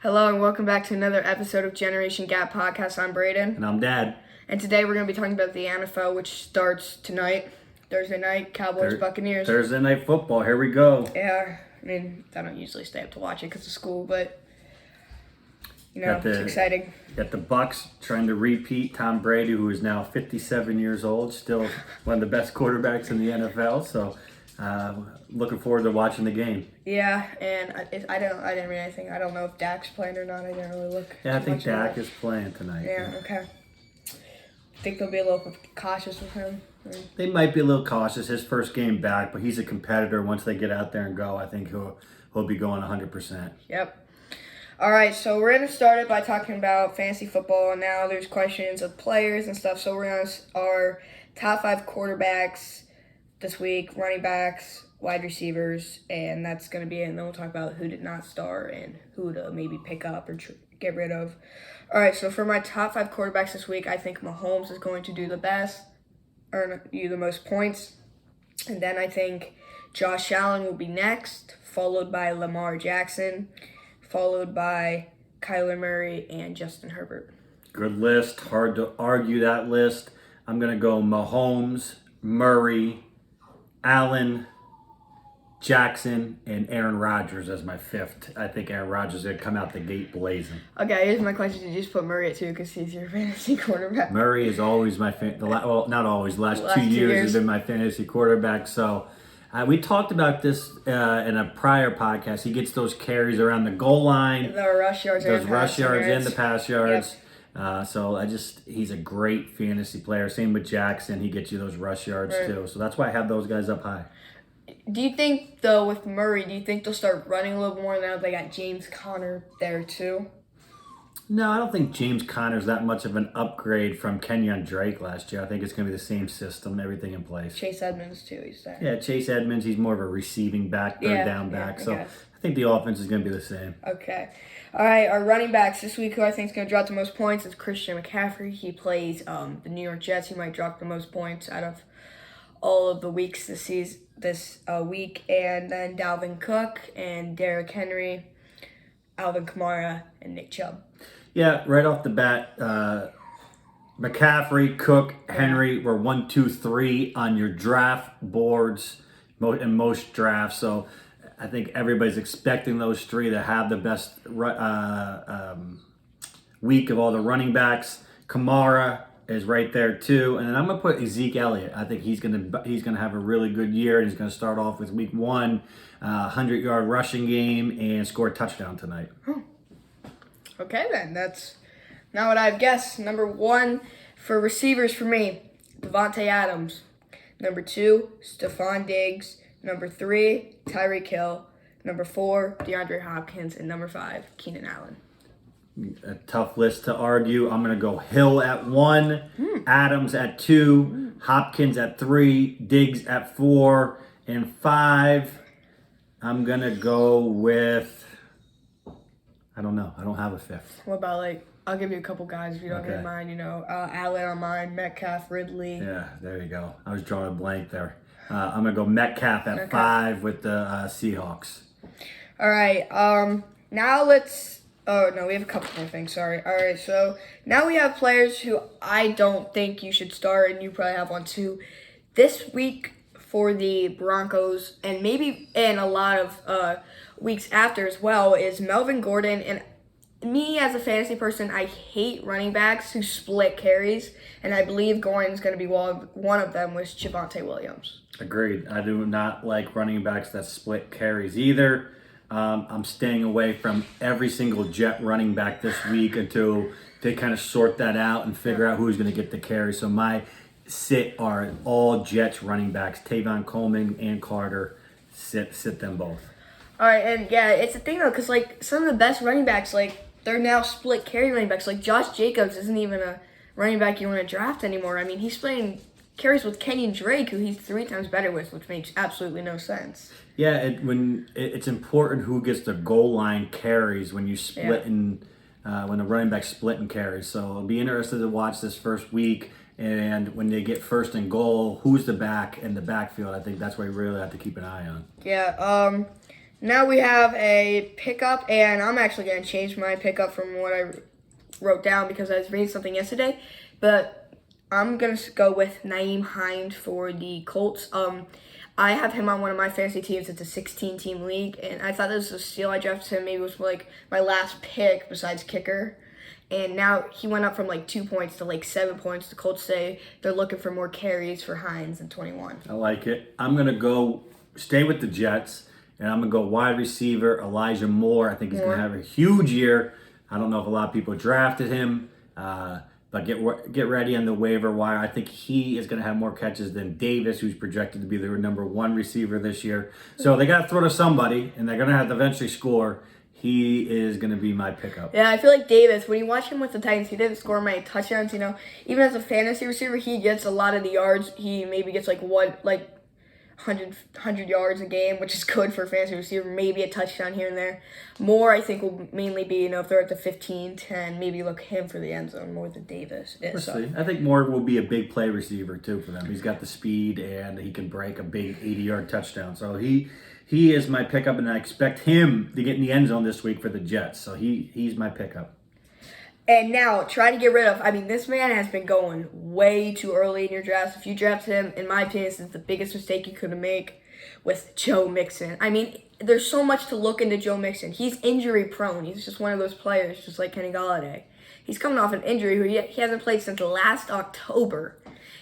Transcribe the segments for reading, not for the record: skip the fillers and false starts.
Hello and welcome back to another episode of Generation Gap Podcast. I'm Braden. And I'm Dad. And today we're going to be talking about the NFL, which starts tonight, Thursday night, Cowboys-Buccaneers. Thursday Night Football, here we go. Yeah, I mean, I don't usually stay up to watch it because of school, but, it's exciting. Got the Bucs trying to repeat Tom Brady, who is now 57 years old, still one of the best quarterbacks in the NFL, so looking forward to watching the game. Yeah, and I didn't read anything. I don't know if Dak's playing or not. I didn't really look. Yeah, I think Dak is playing tonight. Yeah, okay. Think they'll be a little cautious with him? They might be a little cautious. His first game back, but he's a competitor. Once they get out there and go, I think he'll be going 100%. Yep. All right, so we're going to start it by talking about fantasy football, and now there's questions of players and stuff. So we're going to our top 5 quarterbacks this week, running backs, wide receivers, and that's going to be it. And then we'll talk about who did not start and who to maybe pick up or get rid of. All right, so for my top 5 quarterbacks this week, I think Mahomes is going to do the best, earn you the most points. And then I think Josh Allen will be next, followed by Lamar Jackson, followed by Kyler Murray and Justin Herbert. Good list. Hard to argue that list. I'm going to go Mahomes, Murray, Allen, Jackson, and Aaron Rodgers as my 5th. I think Aaron Rodgers is going to come out the gate blazing. Okay, here's my question. Did you just put Murray at 2 because he's your fantasy quarterback? Murray is always my not always. The last 2 years has been my fantasy quarterback. So we talked about this in a prior podcast. He gets those carries around the goal line. The rush yards and the pass yards. Yep. He's a great fantasy player. Same with Jackson. He gets you those rush yards too. So that's why I have those guys up high. Do you think, though, with Murray, they'll start running a little more now they got James Conner there too? No, I don't think James Conner's that much of an upgrade from Kenyon Drake last year. I think it's going to be the same system, everything in place. Chase Edmonds, too, he's there. Yeah, Chase Edmonds, he's more of a receiving back, third down back. So I think the offense is going to be the same. Okay. All right, our running backs this week, who I think is going to drop the most points, is Christian McCaffrey. He plays the New York Jets. He might drop the most points out of all of the weeks this week. And then Dalvin Cook and Derrick Henry, Alvin Kamara, and Nick Chubb. Yeah, right off the bat, McCaffrey, Cook, Henry were 1, 2, 3 on your draft boards in most drafts. So I think everybody's expecting those 3 to have the best week of all the running backs. Kamara is right there too, and then I'm gonna put Zeke Elliott. I think he's gonna have a really good year, and he's gonna start off with week 1, 100-yard rushing game, and score a touchdown tonight. Okay, then. That's not what I've guessed. Number 1 for receivers for me, Devontae Adams. Number 2, Stephon Diggs. Number 3, Tyreek Hill. Number 4, DeAndre Hopkins. And number 5, Keenan Allen. A tough list to argue. I'm going to go Hill at 1, Adams at 2, Hopkins at 3, Diggs at 4, and 5. I'm going to go with... I don't know. I don't have a 5th. What about, I'll give you a couple guys if you don't get mine. Allen on mine, Metcalf, Ridley. Yeah, there you go. I was drawing a blank there. I'm going to go Metcalf at 5 with the Seahawks. All right. Now let's... Oh, no, we have a couple more things. Sorry. All right, so now we have players who I don't think you should start, and you probably have one too. This week for the Broncos, and maybe in a lot of weeks after as well, is Melvin Gordon. And me as a fantasy person, I hate running backs who split carries, and I believe Gordon's going to be one of them with Javonte Williams. Agreed. I do not like running backs that split carries either. I'm staying away from every single Jet running back this week until they kind of sort that out and figure out who's going to get the carry. So my sit are all Jets running backs, Tavon Coleman and Carter. Sit them both. All right, and yeah, it's a thing though, because some of the best running backs, they're now split carry running backs. Josh Jacobs isn't even a running back you want to draft anymore. I mean, he's playing carries with Kenyon Drake, who he's 3 times better with, which makes absolutely no sense. Yeah, it's important who gets the goal line carries when you split when the running back split and carries. So I'll be interested to watch this first week, and when they get first and goal, who's the back in the backfield. I think that's what we really have to keep an eye on. Yeah. Now we have a pickup, and I'm actually going to change my pickup from what I wrote down because I was reading something yesterday. But I'm going to go with Nyheim Hines for the Colts. I have him on one of my fantasy teams. It's a 16-team league, and I thought this was a steal. I drafted him. Maybe it was like my last pick besides kicker. And now he went up from like 2 points to like 7 points. The Colts say they're looking for more carries for Hines in 21. I like it. I'm going to stay with the Jets, and I'm going to go wide receiver Elijah Moore. I think he's going to have a huge year. I don't know if a lot of people drafted him, but get ready on the waiver wire. I think he is going to have more catches than Davis, who's projected to be their number 1 receiver this year. So they got to throw to somebody, and they're going to have to eventually score. He is going to be my pickup. Yeah, I feel like Davis, when you watch him with the Titans, he didn't score many touchdowns. You know, even as a fantasy receiver, he gets a lot of the yards. He maybe gets like 100 yards a game, which is good for a fantasy receiver. Maybe a touchdown here and there. Moore, I think, will mainly be, you know, if they're at the 15, 10, maybe look him for the end zone more than Davis. Let's see. I think Moore will be a big play receiver, too, for them. He's got the speed, and he can break a big 80-yard touchdown. So he is my pickup, and I expect him to get in the end zone this week for the Jets. So he's my pickup. And now, try to get rid of, this man has been going way too early in your drafts. If you drafted him, in my opinion, this is the biggest mistake you could have made with Joe Mixon. There's so much to look into Joe Mixon. He's injury prone. He's just one of those players, just like Kenny Golladay. He's coming off an injury. He hasn't played since last October.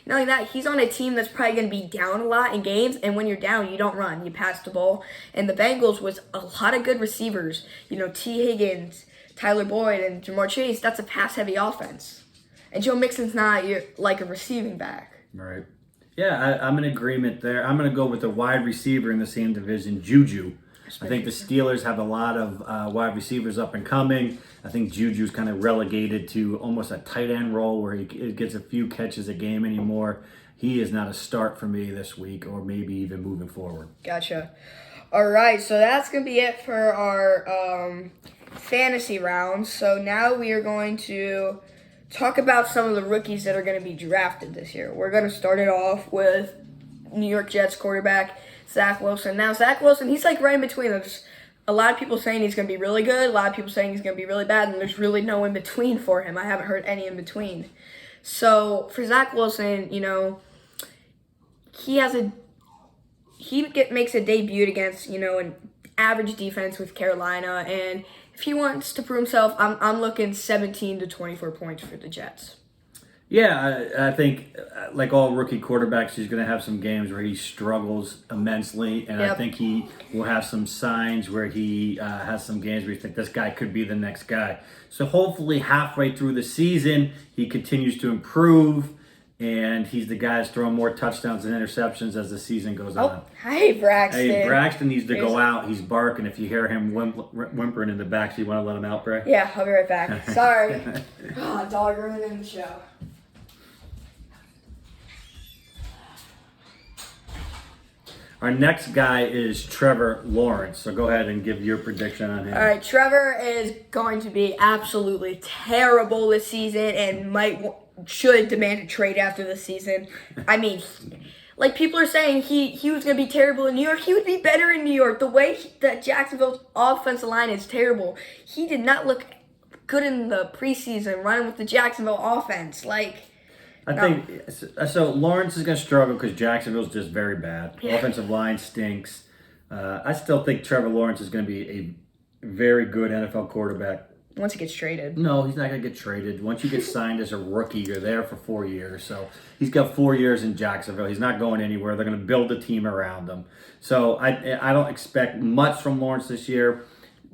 Not only that, he's on a team that's probably going to be down a lot in games, and when you're down, you don't run. You pass the ball. And the Bengals with a lot of good receivers, you know, T. Higgins, Tyler Boyd, and Jamar Chase, that's a pass-heavy offense. And Joe Mixon's not like a receiving back. Right. Yeah, I'm in agreement there. I'm going to go with the wide receiver in the same division, Juju. I think the Steelers have a lot of wide receivers up and coming. I think Juju's kind of relegated to almost a tight end role where he gets a few catches a game anymore. He is not a start for me this week or maybe even moving forward. Gotcha. All right, so that's going to be it for our fantasy rounds. So now we are going to talk about some of the rookies that are going to be drafted this year. We're going to start it off with New York Jets quarterback Zach Wilson. Now, Zach Wilson, he's like right in between. There's a lot of people saying he's going to be really good, a lot of people saying he's going to be really bad, and there's really no in between for him. I haven't heard any in between. So for Zach Wilson, you know, makes a debut against, you know, an average defense with Carolina, and if he wants to prove himself, I'm looking 17 to 24 points for the Jets. Yeah, I think like all rookie quarterbacks, he's going to have some games where he struggles immensely, and I think he will have some signs where he has some games where you think this guy could be the next guy. So hopefully halfway through the season, he continues to improve, and he's the guy that's throwing more touchdowns and interceptions as the season goes on. Hey, Braxton. Hey, Braxton needs to go out. He's barking. If you hear him whimpering in the back, so you want to let him out, Bray? Yeah, I'll be right back. Sorry. Dog ruining the show. Our next guy is Trevor Lawrence. So go ahead and give your prediction on him. All right, Trevor is going to be absolutely terrible this season and should demand a trade after the season. Like people are saying he was going to be terrible in New York. He would be better in New York. The way that Jacksonville's offensive line is terrible. He did not look good in the preseason running with the Jacksonville offense. I think so. Lawrence is going to struggle because Jacksonville's just very bad. Yeah. Offensive line stinks. I still think Trevor Lawrence is going to be a very good NFL quarterback. Once he gets traded. No, he's not going to get traded. Once you get signed as a rookie, you're there for 4 years. So he's got 4 years in Jacksonville. He's not going anywhere. They're going to build a team around him. So I don't expect much from Lawrence this year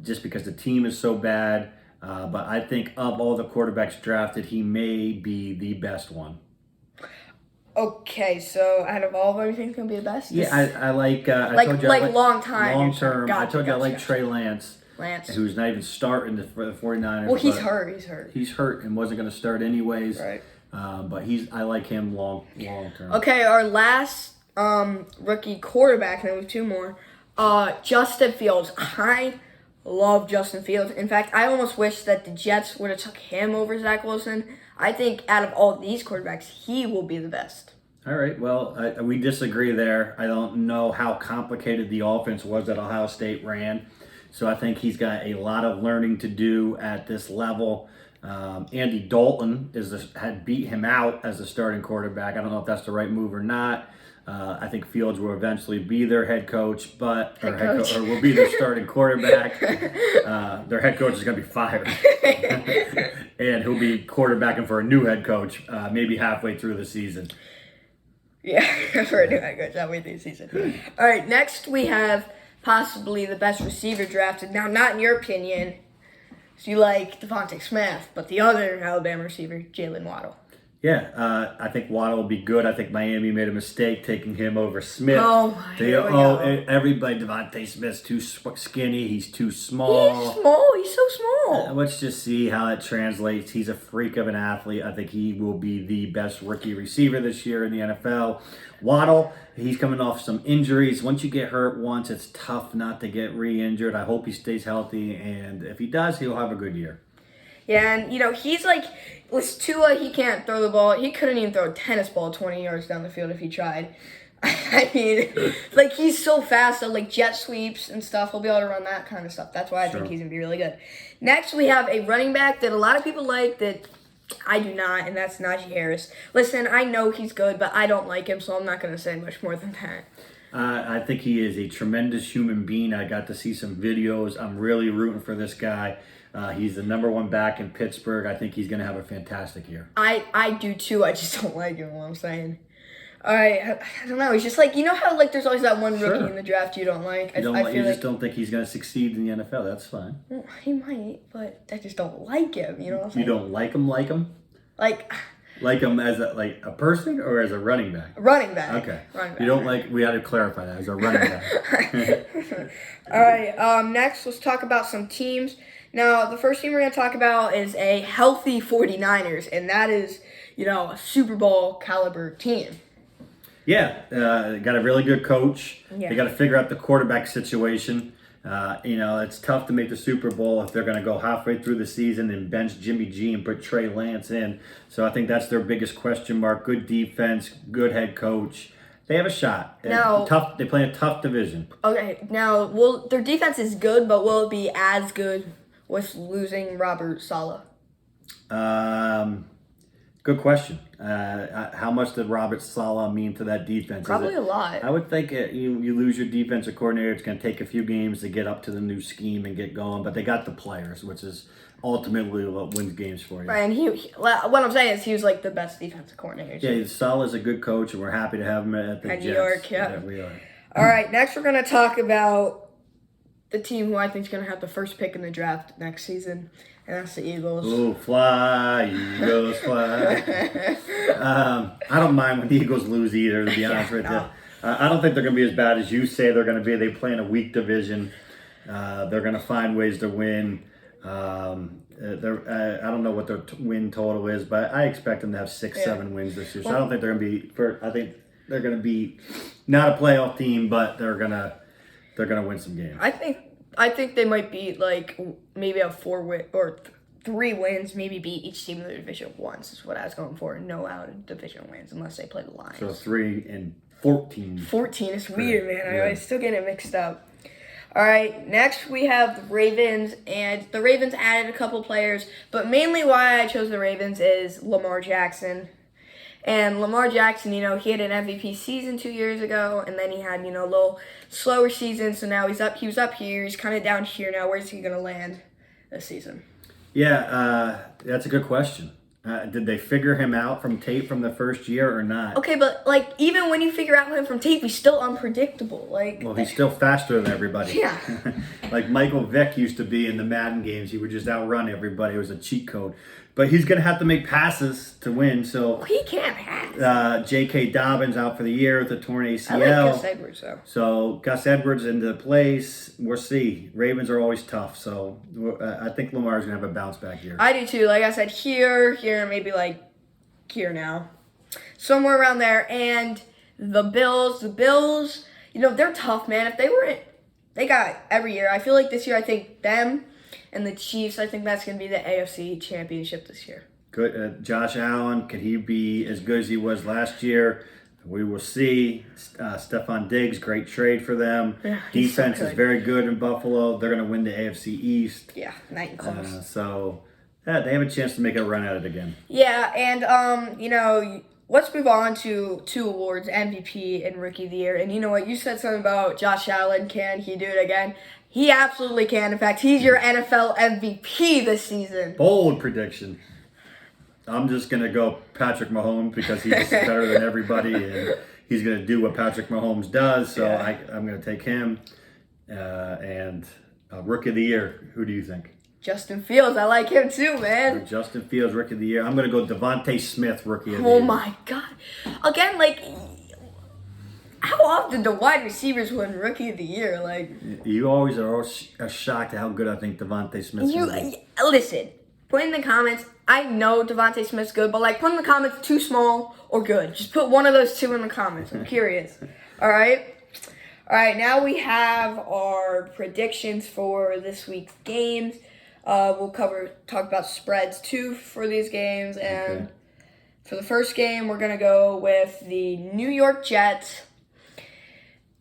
just because the team is so bad. But I think of all the quarterbacks drafted, he may be the best one. Okay, so out of all of them, you think he's going to be the best? Yeah, I like... long time. Long term. Gotcha, I told you I like Trey Lance. Who's not even starting for the 49ers. Well, he's hurt. He's hurt and wasn't going to start anyways. Right. But I like him long term. Okay, our last rookie quarterback, and then we have two more. Justin Fields. I love Justin Fields. In fact, I almost wish that the Jets would have took him over Zach Wilson. I think out of all these quarterbacks, he will be the best. All right. Well, we disagree there. I don't know how complicated the offense was that Ohio State ran. So I think he's got a lot of learning to do at this level. Andy Dalton had beat him out as the starting quarterback. I don't know if that's the right move or not. I think Fields will eventually be their head coach, or will be their starting quarterback. Their head coach is going to be fired, and he'll be quarterbacking for a new head coach, maybe halfway through the season. Yeah, for a new head coach halfway through the season. All right, next we have possibly the best receiver drafted. Now, not in your opinion, so you like Devontae Smith, but the other Alabama receiver, Jalen Waddle. Yeah, I think Waddle will be good. I think Miami made a mistake taking him over Smith. Oh, my God. Everybody, Devontae Smith's too skinny. He's too small. He's small. He's so small. Let's just see how it translates. He's a freak of an athlete. I think he will be the best rookie receiver this year in the NFL. Waddle, he's coming off some injuries. Once you get hurt once, it's tough not to get re-injured. I hope he stays healthy, and if he does, he'll have a good year. Yeah, and, he's like, with Tua, he can't throw the ball. He couldn't even throw a tennis ball 20 yards down the field if he tried. I mean, he's so fast, so, jet sweeps and stuff, he'll be able to run that kind of stuff. That's why I think he's going to be really good. Next, we have a running back that a lot of people like that I do not, and that's Najee Harris. Listen, I know he's good, but I don't like him, so I'm not going to say much more than that. I think he is a tremendous human being. I got to see some videos. I'm really rooting for this guy. He's the number one back in Pittsburgh. I think he's going to have a fantastic year. I do too. I just don't like him, what I'm saying. All right, I don't know. It's just how there's always that one rookie in the draft you don't like. You just don't think he's going to succeed in the NFL. That's fine. Well, he might, but I just don't like him. You know what I'm saying? You don't like him? Like him as a person or as a running back? Running back. Okay. Running back. You don't like, we had to clarify that, as a running back. All right, next let's talk about some teams. Now, the first team we're going to talk about is a healthy 49ers, and that is, a Super Bowl caliber team. Yeah, got a really good coach. Yeah. They got to figure out the quarterback situation. It's tough to make the Super Bowl if they're going to go halfway through the season and bench Jimmy G and put Trey Lance in. So I think that's their biggest question mark. Good defense, good head coach. They have a shot. They play a tough division. Okay, now, their defense is good, but will it be as good with losing Robert Saleh? Good question. How much did Robert Saleh mean to that defense? Probably a lot. I would think you lose your defensive coordinator. It's going to take a few games to get up to the new scheme and get going. But they got the players, which is ultimately what wins games for you. Right, and what I'm saying is he was the best defensive coordinator. Yeah, Saleh's a good coach, and we're happy to have him at the Jets. New York, yeah. Yeah, we are. All right, next we're going to talk about the team who I think is going to have the first pick in the draft next season, and that's the Eagles. Oh, fly, Eagles, fly. I don't mind when the Eagles lose either, to be honest with you. I don't think they're going to be as bad as you say they're going to be. They play in a weak division. They're going to find ways to win. I don't know what their win total is, but I expect them to have 6-7 wins this year. So I don't think they're going to be. I think they're going to be not a playoff team, but they're going to win some games. I think they might be maybe have 4 win or 3 wins, maybe beat each team in the division once. Is what I was going for. No out of division wins unless they play the Lions. So 3-14. 14 is weird, man. I still get it mixed up. All right, next we have the Ravens, and the Ravens added a couple players, but mainly why I chose the Ravens is Lamar Jackson. And Lamar Jackson, he had an MVP season 2 years ago, and then he had, a little slower season, so now he was up here, he's kind of down here now. Where's he going to land this season? Yeah, that's a good question. Did they figure him out from tape from the first year or not? Okay, but even when you figure out him from tape, he's still unpredictable. Well, he's still faster than everybody. Yeah. Michael Vick used to be in the Madden games. He would just outrun everybody. It was a cheat code. But he's going to have to make passes to win. So he can't pass. J.K. Dobbins out for the year with a torn ACL. I like Gus Edwards, though. So Gus Edwards into place. We'll see. Ravens are always tough. So I think Lamar's going to have a bounce back year. I do, too. Like I said, here, maybe here now. Somewhere around there. And the Bills, they're tough, man. If they got every year. I feel like this year, I think them and the Chiefs, I think that's going to be the AFC Championship this year. Good. Josh Allen, could he be as good as he was last year? We will see. Stephon Diggs, great trade for them. Yeah, he's so Defense is good. very good in Buffalo. They're going to win the AFC East. Yeah, not even close. So they have a chance to make a run at it again. Yeah, and let's move on to two awards, MVP and Rookie of the Year. And you know what? You said something about Josh Allen. Can he do it again? He absolutely can. In fact, he's your NFL MVP this season. Bold prediction. I'm just going to go Patrick Mahomes because he's better than everybody, and he's going to do what Patrick Mahomes does. So Yeah. I'm going to take him. And Rookie of the Year, who do you think? Justin Fields, I like him too, man. Justin Fields, Rookie of the Year. I'm going to go Devontae Smith, Rookie of the Oh Year. my God! Again, like, how often do wide receivers win Rookie of the Year? Like, You always are shocked at how good I think Devontae Smith's you going to be. listen. Put in the comments. I know Devontae Smith's good, but like, put in the comments too small or good. Just put one of those two in the comments. I'm curious. All right. Now we have our predictions for this week's games. We'll talk about spreads too for these games, and Okay. for the first game, we're gonna go with the New York Jets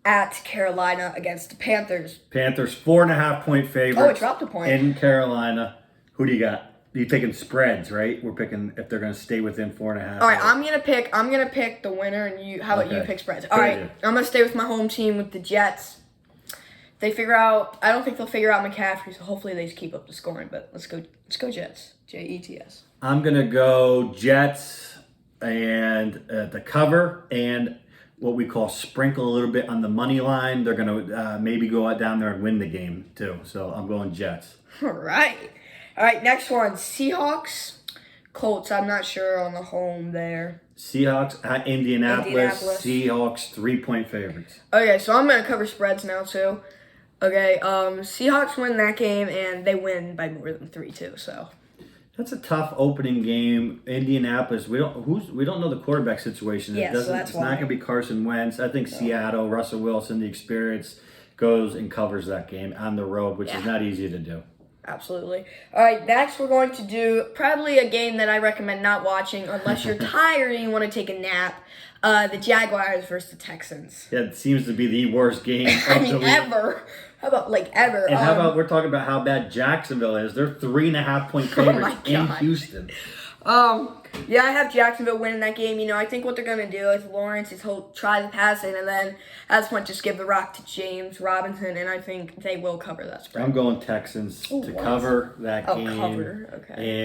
at Carolina against the Panthers. Panthers 4.5-point favorites. Oh, it dropped a point. In Carolina. Who do you got? You're taking spreads, right? We're picking if they're going to stay within 4.5. All right, I'm gonna pick the winner, and you. How about you Okay. pick spreads? Good All right, idea. I'm gonna stay with my home team with the Jets. I don't think they'll figure out McCaffrey, so hopefully they just keep up the scoring. But let's go Jets. Jets. I'm going to go Jets and the cover and what we call sprinkle a little bit on the money line. They're going to maybe go out down there and win the game too. So I'm going Jets. All right. Next one, Seahawks, Colts. I'm not sure on the home there. Seahawks at Indianapolis. Indianapolis. Seahawks 3-point favorites. Okay, so I'm gonna cover spreads now too. Okay, Seahawks win that game and they win by more than 3 too. So That's a tough opening game. Indianapolis. We don't know the quarterback situation. Yeah, so that's It's not why. going to be Carson Wentz. I think Seattle, Russell Wilson, the experience goes and covers that game on the road, which is Yeah. not easy to do. absolutely. All right, next we're going to do probably a game that I recommend not watching unless you're tired and you want to take a nap. The Jaguars versus the Texans. Yeah, it seems to be the worst game I of the mean, week. ever. How about ever? And how about we're talking about how bad Jacksonville is? They're 3.5-point Oh my favorites in God. Houston. Yeah, I have Jacksonville winning that game. I think what they're gonna do is Lawrence is he'll try the passing, and then at this point just give the rock to James Robinson, and I think they will cover that spread. I'm going Texans to what? cover that Oh, game. cover. Okay.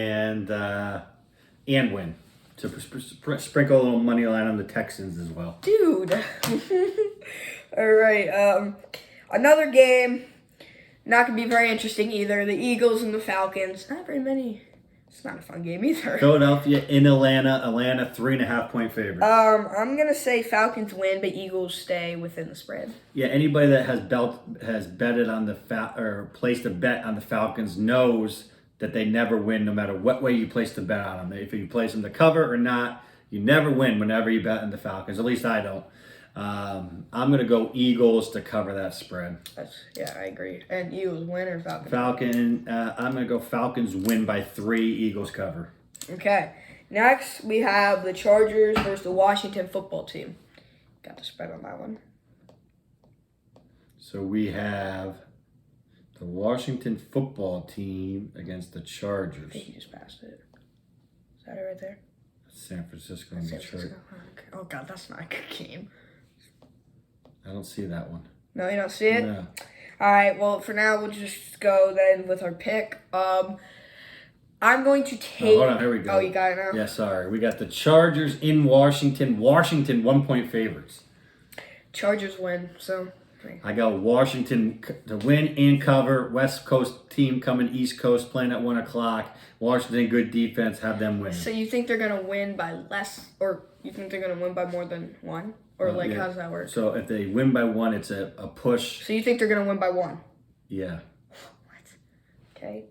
And win. So sprinkle a little money line on the Texans as well. Dude. All right. Another game. Not gonna be very interesting either. The Eagles and the Falcons. Not very many. It's not a fun game either. Philadelphia in Atlanta. Atlanta 3.5-point favorite. I'm gonna say Falcons win, but Eagles stay within the spread. Yeah, anybody that has betted on or placed a bet on the Falcons knows that they never win, no matter what way you place the bet on them. If you place them to cover or not, you never win whenever you bet on the Falcons. At least I don't. I'm gonna go Eagles to cover that spread. I agree. And Eagles win or Falcons? I'm gonna go Falcons win by 3. Eagles cover. Okay. Next, we have the Chargers versus the Washington football team. Got the spread on that one. So we have the Washington football team against the I Chargers. think you just passed it. Is that it right there? San Francisco and San Detroit. Francisco. Oh, God, that's not a good game. I don't see that one. No, you don't see it? No. All right, well, for now, we'll just go then with our pick. I'm going to take... hold on, here we go. Oh, you got it now? Yeah, sorry. We got the Chargers in Washington. Washington 1-point favorites. Chargers win, so... I got Washington to win and cover. West Coast team coming East Coast playing at 1 o'clock. Washington, good defense, have them win. So you think they're going to win by less, or you think they're going to win by more than 1? Or, Yeah. how does that work? So if they win by 1, it's a push. So you think they're going to win by 1? Yeah. Okay.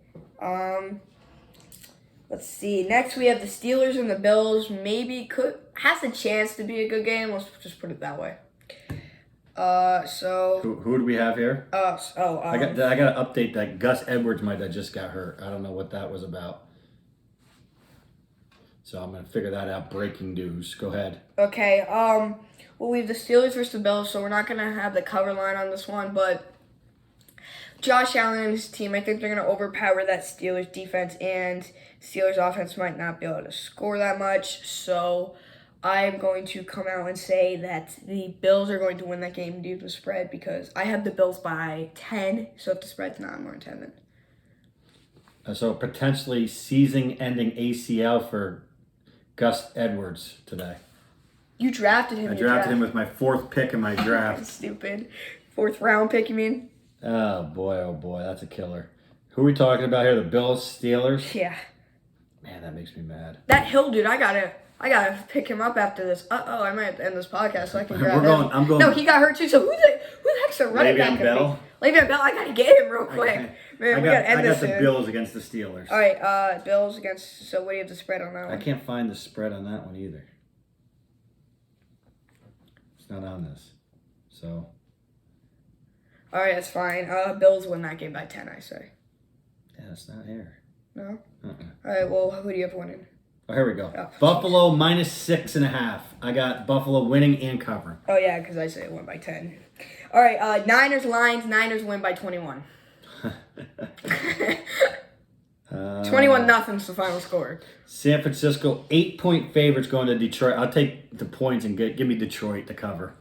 Let's see. Next, we have the Steelers and the Bills. Has a chance to be a good game. Let's just put it that way. Who do we have here? I got to update that. Gus Edwards might have just got hurt. I don't know what that was about. So I'm going to figure that out. Breaking news. Go ahead. Okay, we'll leave the Steelers versus the Bills, so we're not going to have the cover line on this one, but Josh Allen and his team, I think they're going to overpower that Steelers defense, and Steelers offense might not be able to score that much, so I'm going to come out and say that the Bills are going to win that game due to the spread because I have the Bills by 10, so if the spread's not more than 10, then. So potentially season-ending ACL for Gus Edwards today. You drafted him. I drafted him with my 4th pick in my draft. Stupid. 4th round pick, you mean? Oh boy, that's a killer. Who are we talking about here? The Bills, Steelers? Yeah. Man, that makes me mad. That Hill dude, I gotta pick him up after this. I might have to end this podcast so I can grab him. I'm going. No, he got hurt too. So who the heck's a running back? Le'Veon Bell. Le'Veon Bell. I gotta get him real quick. Man, we gotta end this I got the soon. Bills against the Steelers. All right, Bills against. So what do you have to spread on that one? I can't find the spread on that one either. It's not on this. So. All right, that's fine. Bills win that game by 10, I say. Yeah, it's not here. No. Uh-uh. All right. Well, who do you have winning? Oh, here we go. Oh. Buffalo minus 6.5. I got Buffalo winning and covering. Oh yeah, because I say it won by 10. All right, Niners Lions. Niners win by 21. 21-0's the final score. San Francisco 8-point favorites going to Detroit. I'll take the points and give me Detroit to cover.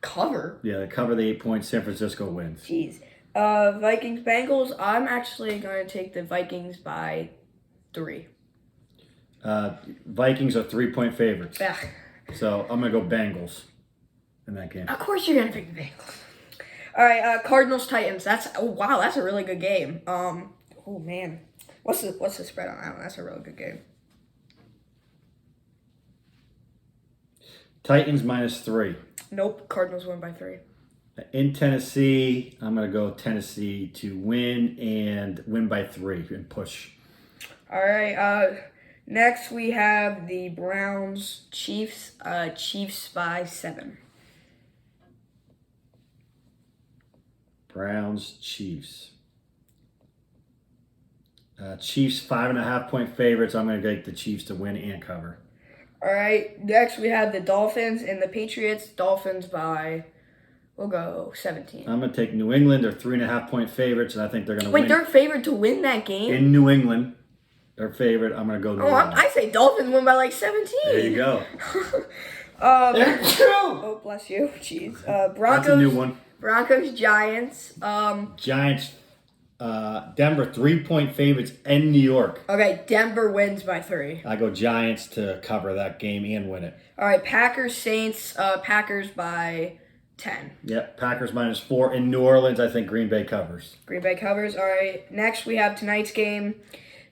Cover? Yeah, they cover the 8 points. San Francisco wins. Jeez. Vikings Bengals. I'm actually going to take the Vikings by 3. Vikings are 3-point favorites. Yeah. So I'm going to go Bengals in that game. Of course you're going to pick the Bengals. All right, Cardinals Titans. That's a really good game. Oh man. What's the spread on that one? That's a really good game. Titans minus 3. Nope, Cardinals win by 3. In Tennessee, I'm going to go Tennessee to win and win by 3 and push. All right, next we have the Browns Chiefs. Chiefs by 7. Browns Chiefs. Chiefs 5.5-point favorites. I'm going to take the Chiefs to win and cover. All right, next we have the Dolphins and the Patriots. Dolphins by, we'll go 17. I'm going to take New England. They're 3.5-point favorites, and I think they're going to win. Wait, they're favored to win that game? In New England, they're favored. I'm going to go New England. I say Dolphins win by like 17. There you go. Oh, bless you. Jeez. Broncos. That's a new one. Broncos, Giants. Giants, Denver, 3-point favorites in New York. Okay, Denver wins by 3. I go Giants to cover that game and win it. All right, Packers, Saints. Packers by 10. Yep, Packers minus 4. In New Orleans, I think Green Bay covers. Green Bay covers. All right, next we have tonight's game,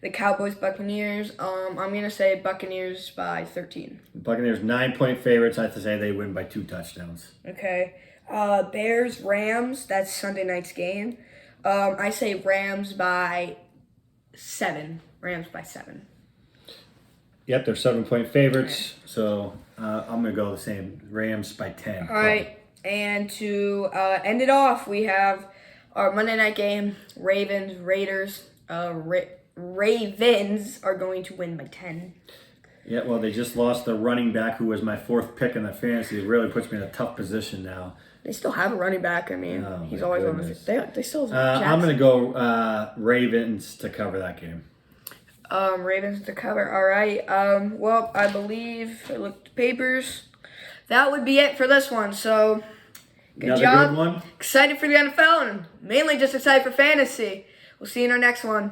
the Cowboys, Buccaneers. I'm going to say Buccaneers by 13. Buccaneers, 9-point favorites. I have to say they win by 2 touchdowns. Okay. Bears, Rams. That's Sunday night's game. I say Rams by 7. Rams by 7. Yep, they're 7-point favorites. So I'm going to go the same. Rams by 10. All right. And to end it off, we have our Monday night game, Ravens, Raiders. Ravens are going to win by 10. Yeah, well, they just lost the running back who was my 4th pick in the fantasy. It really puts me in a tough position now. They still have a running back. I mean, he's always on the. They still have I'm going to go Ravens to cover that game. Ravens to cover. All right. Well, I believe I looked at the papers. That would be it for this one. So, good job. Good one. Excited for the NFL and mainly just excited for fantasy. We'll see you in our next one.